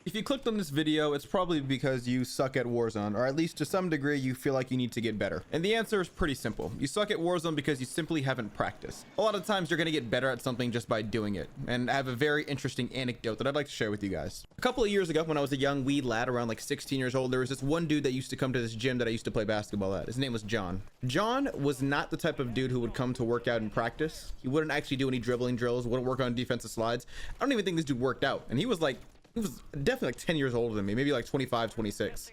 If you clicked on this video, it's probably because you suck at Warzone, or at least to some degree you feel like you need to get better. And the answer is pretty simple. You suck at Warzone because you simply haven't practiced. A lot of times you're gonna get better at something just by doing it. And I have a very interesting anecdote that I'd like to share with you guys. A couple of years ago, when I was a young wee lad around like 16 years old, there was this one dude that used to come to this gym that I used to play basketball at. His name was John. John was not the type of dude who would come to work out and practice. He wouldn't actually do any dribbling drills, wouldn't work on defensive slides. I don't even think this dude worked out. And he was definitely like 10 years older than me, maybe like 25, 26.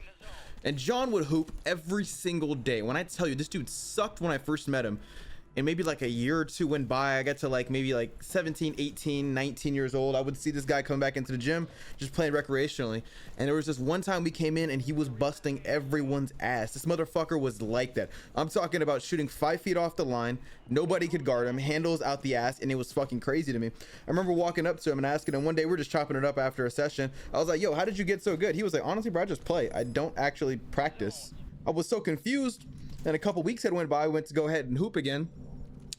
And John would hoop every single day. When I tell you, this dude sucked when I first met him. And maybe like a year or two went by, I got to like maybe like 17, 18, 19 years old. I would see this guy come back into the gym just playing recreationally. And there was this one time we came in and he was busting everyone's ass. This motherfucker was like that. I'm talking about shooting 5 feet off the line. Nobody could guard him, handles out the ass, and it was fucking crazy to me. I remember walking up to him and asking him one day, we're just chopping it up after a session. I was like, yo, how did you get so good? He was like, honestly, bro, I just play. I don't actually practice. I was so confused. And a couple weeks had went by, I went to go ahead and hoop again.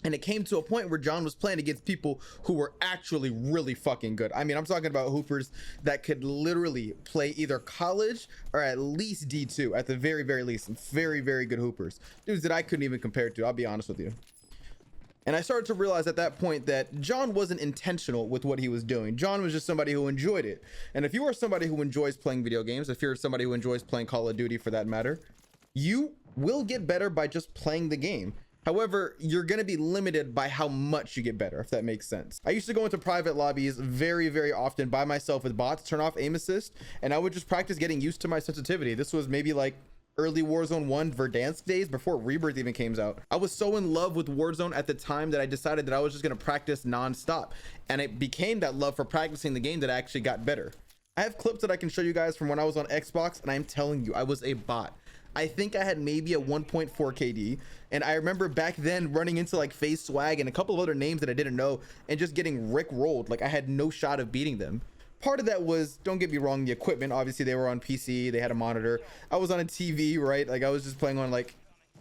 And it came to a point where John was playing against people who were actually really fucking good. I mean, I'm talking about hoopers that could literally play either college or at least D2 at the very, very least. Some very, very good hoopers. Dudes that I couldn't even compare to, I'll be honest with you. And I started to realize at that point that John wasn't intentional with what he was doing. John was just somebody who enjoyed it. And if you are somebody who enjoys playing video games, if you're somebody who enjoys playing Call of Duty for that matter, you will get better by just playing the game. However, you're going to be limited by how much you get better, if that makes sense. I used to go into private lobbies very, very often by myself with bots, turn off aim assist, and I would just practice getting used to my sensitivity. This was maybe like early Warzone 1 Verdansk days before Rebirth even came out. I was so in love with Warzone at the time that I decided that I was just going to practice non-stop. And it became that love for practicing the game that I actually got better. I have clips that I can show you guys from when I was on Xbox, and I'm telling you, I was a bot. I think I had maybe a 1.4 KD, and I remember back then running into like FaZe Swag and a couple of other names that I didn't know and just getting rick rolled. Like I had no shot of beating them. Part of that was, don't get me wrong, the equipment. Obviously they were on PC, they had a monitor. I was on a TV, right? Like I was just playing on like,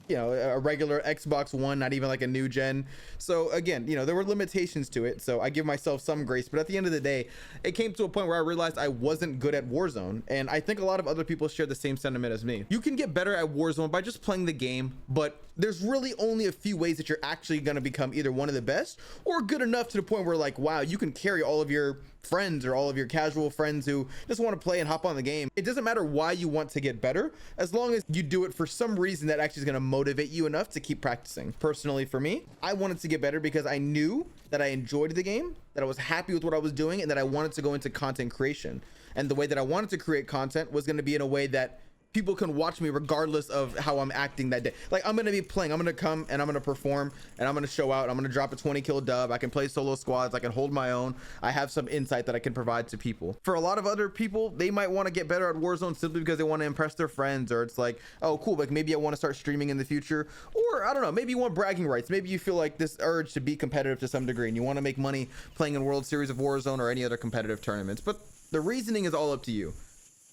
you know, a regular Xbox One, not even like a new gen. So again, you know, there were limitations to it. So I give myself some grace, but at the end of the day, it came to a point where I realized I wasn't good at Warzone. And I think a lot of other people share the same sentiment as me. You can get better at Warzone by just playing the game, but there's really only a few ways that you're actually going to become either one of the best or good enough to the point where like, wow, you can carry all of your friends or all of your casual friends who just want to play and hop on the game. It doesn't matter why you want to get better, as long as you do it for some reason that actually is going to motivate you enough to keep practicing. Personally, for me, I wanted to get better because I knew that I enjoyed the game, that I was happy with what I was doing, and that I wanted to go into content creation. And the way that I wanted to create content was going to be in a way that people can watch me regardless of how I'm acting that day. Like I'm gonna be playing, I'm gonna come and I'm gonna perform and I'm gonna show out. I'm gonna drop a 20 kill dub. I can play solo squads, I can hold my own. I have some insight that I can provide to people. For a lot of other people, they might want to get better at Warzone simply because they want to impress their friends, or it's like, oh cool, like maybe I want to start streaming in the future, or I don't know, maybe you want bragging rights. Maybe you feel like this urge to be competitive to some degree and you want to make money playing in World Series of Warzone or any other competitive tournaments. But the reasoning is all up to you.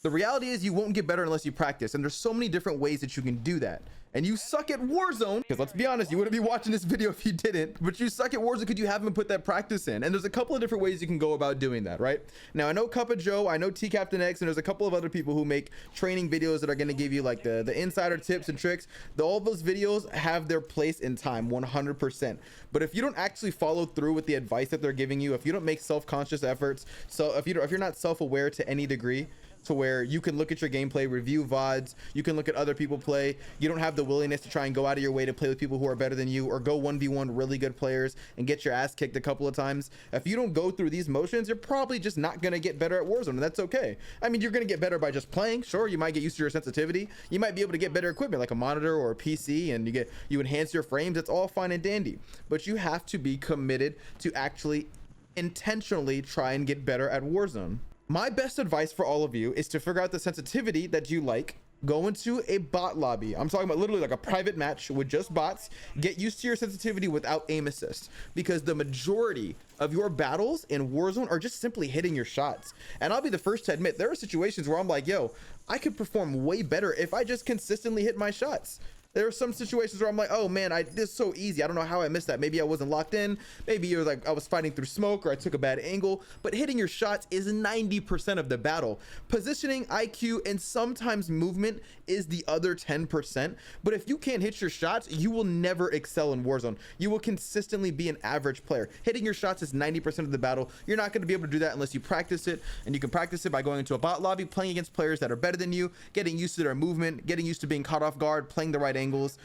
The reality is you won't get better unless you practice, and there's so many different ways that you can do that. And you suck at Warzone because, let's be honest, you wouldn't be watching this video if you didn't, but you suck at Warzone because you haven't put that practice in. And there's a couple of different ways you can go about doing that, right? Now I know Cup of Joe, I know T Captain X, and there's a couple of other people who make training videos that are going to give you like the insider tips and tricks. All of those videos have their place in time, 100%. But if you don't actually follow through with the advice that they're giving you, if you don't make self-conscious efforts, so if you're not self-aware to any degree, to where you can look at your gameplay, review VODs, you can look at other people play, you don't have the willingness to try and go out of your way to play with people who are better than you, or go 1v1 really good players and get your ass kicked a couple of times. If you don't go through these motions, you're probably just not going to get better at Warzone, and that's okay. I mean, you're going to get better by just playing. Sure, you might get used to your sensitivity, you might be able to get better equipment like a monitor or a PC, and you enhance your frames. It's all fine and dandy, but you have to be committed to actually intentionally try and get better at Warzone. My best advice for all of you is to figure out the sensitivity that you like. Go into a bot lobby. I'm talking about literally like a private match with just bots. Get used to your sensitivity without aim assist, because the majority of your battles in Warzone are just simply hitting your shots. And I'll be the first to admit, there are situations where I'm like, yo, I could perform way better if I just consistently hit my shots. There are some situations where I'm like, oh man, this is so easy. I don't know how I missed that. Maybe I wasn't locked in. Maybe you're like, I was fighting through smoke, or I took a bad angle. But hitting your shots is 90% of the battle. Positioning, IQ, and sometimes movement is the other 10%. But if you can't hit your shots, you will never excel in Warzone. You will consistently be an average player. Hitting your shots is 90% of the battle. You're not going to be able to do that unless you practice it. And you can practice it by going into a bot lobby, playing against players that are better than you, getting used to their movement, getting used to being caught off guard, playing the right angles.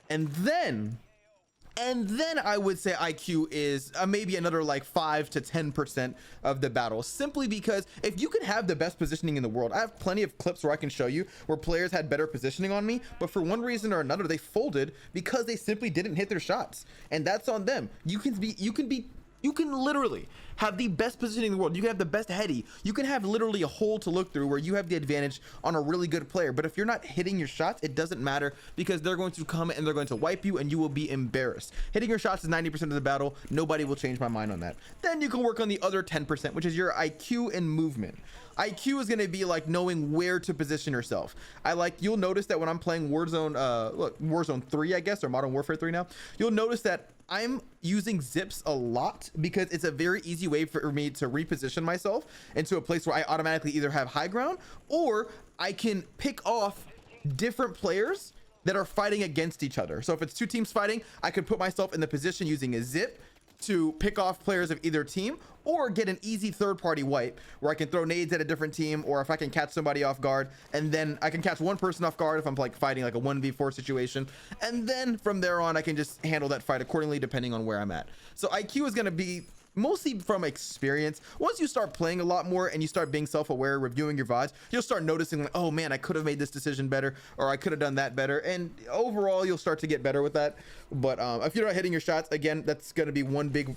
And then I would say IQ is maybe another like 5 to 10% of the battle, simply because if you can have the best positioning in the world, I have plenty of clips where I can show you where players had better positioning on me, but for one reason or another they folded because they simply didn't hit their shots, and that's on them. You can literally have the best positioning in the world. You can have the best heady. You can have literally a hole to look through where you have the advantage on a really good player. But if you're not hitting your shots, it doesn't matter, because they're going to come and they're going to wipe you and you will be embarrassed. Hitting your shots is 90% of the battle. Nobody will change my mind on that. Then you can work on the other 10%, which is your IQ and movement. IQ is going to be like knowing where to position yourself. You'll notice that when I'm playing Warzone 3, I guess, or Modern Warfare 3 now, you'll notice that I'm using zips a lot because it's a very easy way for me to reposition myself into a place where I automatically either have high ground, or I can pick off different players that are fighting against each other. So if it's two teams fighting, I could put myself in the position using a zip to pick off players of either team, or get an easy third-party wipe where I can throw nades at a different team, or if I can catch somebody off guard, and then I can catch one person off guard if I'm like fighting like a 1v4 situation, and then from there on I can just handle that fight accordingly depending on where I'm at. So IQ is going to be mostly from experience. Once you start playing a lot more and you start being self-aware, reviewing your VODs, you'll start noticing like, oh man, I could have made this decision better, or I could have done that better, and overall you'll start to get better with that. But if you're not hitting your shots, again, that's going to be one big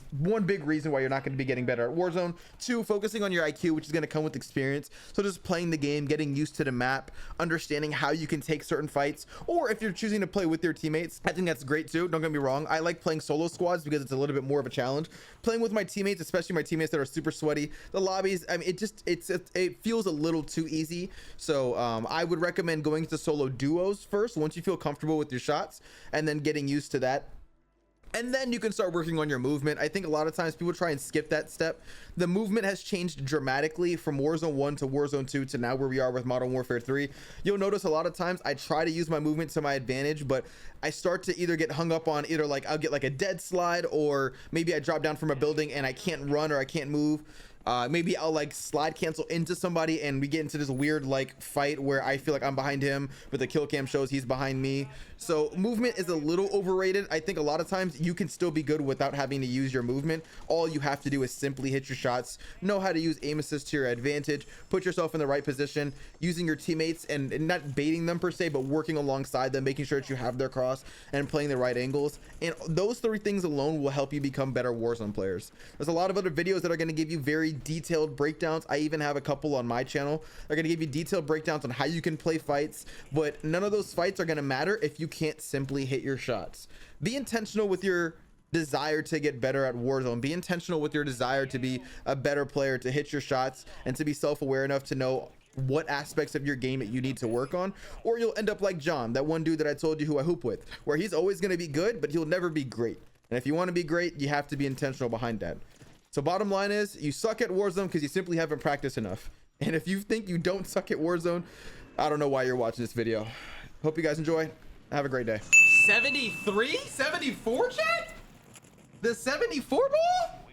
reason why you're not going to be getting better at Warzone. 2, focusing on your IQ, which is going to come with experience. So just playing the game, getting used to the map, understanding how you can take certain fights, or if you're choosing to play with your teammates, I think that's great too. Don't get me wrong, I like playing solo squads because it's a little bit more of a challenge. Playing with my teammates, especially my teammates that are super sweaty, the lobbies, I mean, it feels a little too easy. So I would recommend going into solo duos first once you feel comfortable with your shots, and then getting used to that. And then you can start working on your movement. I think a lot of times people try and skip that step. The movement has changed dramatically from Warzone 1 to Warzone 2 to now where we are with Modern Warfare 3. You'll notice a lot of times I try to use my movement to my advantage, but I start to either get hung up on either like I'll get like a dead slide, or maybe I drop down from a building and I can't run or I can't move. Maybe I'll like slide cancel into somebody and we get into this weird like fight where I feel like I'm behind him, but the kill cam shows he's behind me. So movement is a little overrated. I think a lot of times you can still be good without having to use your movement. All you have to do is simply hit your shots, know how to use aim assist to your advantage, put yourself in the right position, using your teammates and not baiting them per se, but working alongside them, making sure that you have their cross and playing the right angles. And those 3 things alone will help you become better Warzone players. There's a lot of other videos that are going to give you very detailed breakdowns. I even have a couple on my channel. They're going to give you detailed breakdowns on how you can play fights, but none of those fights are going to matter if you can't simply hit your shots. Be intentional with your desire to get better at Warzone. Be intentional with your desire to be a better player, to hit your shots, and to be self-aware enough to know what aspects of your game that you need to work on, or you'll end up like John, that one dude that I told you who I hoop with, where he's always going to be good, but he'll never be great. And if you want to be great, you have to be intentional behind that. So bottom line is, you suck at Warzone because you simply haven't practiced enough. And if you think you don't suck at Warzone, I don't know why you're watching this video. Hope you guys enjoy. Have a great day. 73? 74, chat? The 74 ball?